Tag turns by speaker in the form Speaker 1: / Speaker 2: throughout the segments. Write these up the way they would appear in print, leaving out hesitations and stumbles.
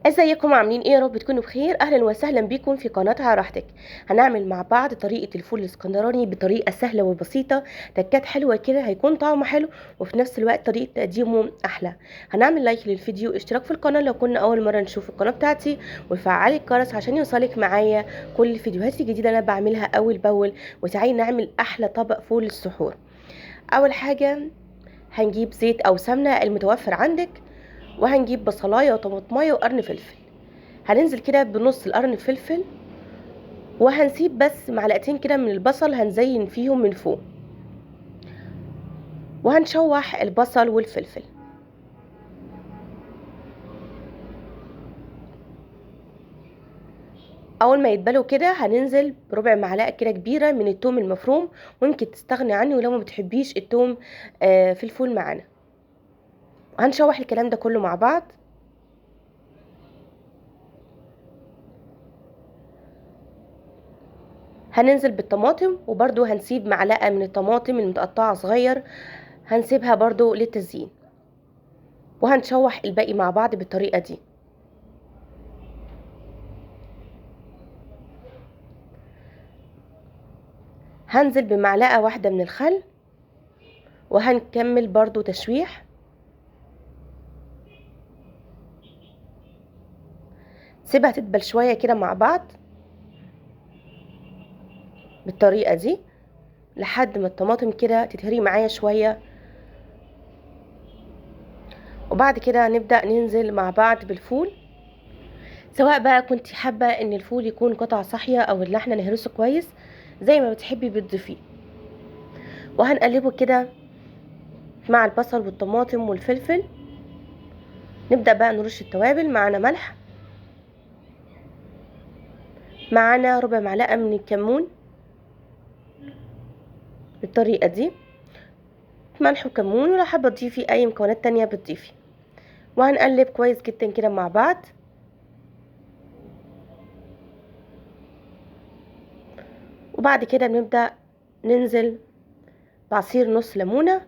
Speaker 1: ازيكم عاملين ايه؟ يا رب تكونوا بخير. اهلا وسهلا بكم في قناه على راحتك. هنعمل مع بعض طريقه الفول الاسكندراني بطريقه سهله وبسيطه، تكات حلوه كده، هيكون طعمه حلو وفي نفس الوقت طريقه تقديمه احلى. هنعمل لايك للفيديو، اشتراك في القناه لو كنا اول مره نشوف القناه بتاعتي، وفعلي الجرس عشان يوصلك معايا كل الفيديوهات الجديده اللي انا بعملها اول باول. وتعالي نعمل احلى طبق فول السحور. اول حاجه هنجيب زيت او سمنه المتوفر عندك، وهنجيب بصلايه وطماطمايه وقرن فلفل. هننزل كده بنص القرن فلفل، وهنسيب بس معلقتين كده من البصل هنزين فيهم من فوق، وهنشوح البصل والفلفل. اول ما يتبلوا كده هننزل بربع معلقه كده كبيره من الثوم المفروم، ويمكن تستغني عنه لو ما بتحبيش الثوم في الفول معانا. هنشوح الكلام ده كله مع بعض. هننزل بالطماطم، وبرده هنسيب معلقه من الطماطم المتقطعه صغير، هنسيبها برده للتزيين، وهنشوح الباقي مع بعض بالطريقه دي. هنزل بمعلقه واحده من الخل، وهنكمل برضو تشويح. سيبها تدبل شوية كده مع بعض بالطريقة دي لحد ما الطماطم كده تتهري معايا شوية. وبعد كده نبدأ ننزل مع بعض بالفول، سواء بقى كنت حابة ان الفول يكون قطع صاحية او اللي احنا نهرسه كويس زي ما بتحبي بتضيفيه. وهنقلبه كده مع البصل والطماطم والفلفل. نبدأ بقى نرش التوابل. معانا ملح، معانا ربع معلقة من الكمون بالطريقة دي، ملح وكمون، ولو حابة تضيفي اي مكونات تانية بتضيفي. وهنقلب كويس جدا كده مع بعض. وبعد كده بنبدأ ننزل بعصير نص ليمونة،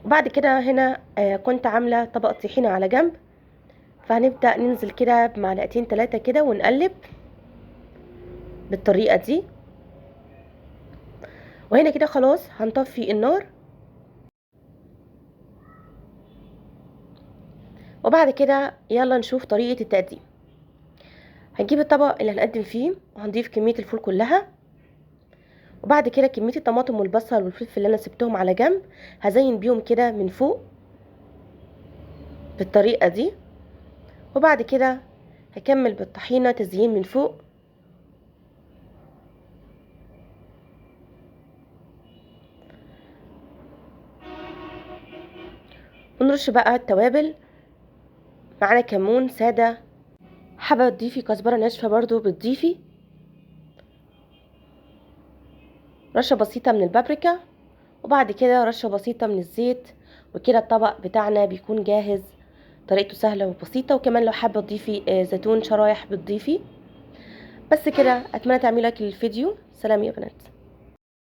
Speaker 1: وبعد كده هنا كنت عاملة طبق طحينة على جنب، فهنبدأ ننزل كده بمعلقتين 3 كده ونقلب بالطريقة دي. وهنا كده خلاص هنطفي النار. وبعد كده يلا نشوف طريقة التقديم. هنجيب الطبق اللي هنقدم فيه وهنضيف كمية الفول كلها، وبعد كده كمية الطماطم والبصل والفلفل اللي انا سبتهم على جنب هزين بيهم كده من فوق بالطريقة دي. وبعد كده هكمل بالطحينة تزيين من فوق، ونرش بقى التوابل. معانا كمون سادة، حابة تضيفي كزبرة ناشفة برضو بتضيفي، رشة بسيطة من البابريكا، وبعد كده رشة بسيطة من الزيت. وكده الطبق بتاعنا بيكون جاهز. طريقته سهلة وبسيطة، وكمان لو حابة تضيفي زيتون شرايح بتضيفي. بس كده، اتمنى تعملي لايك للفيديو. سلام يا بنات.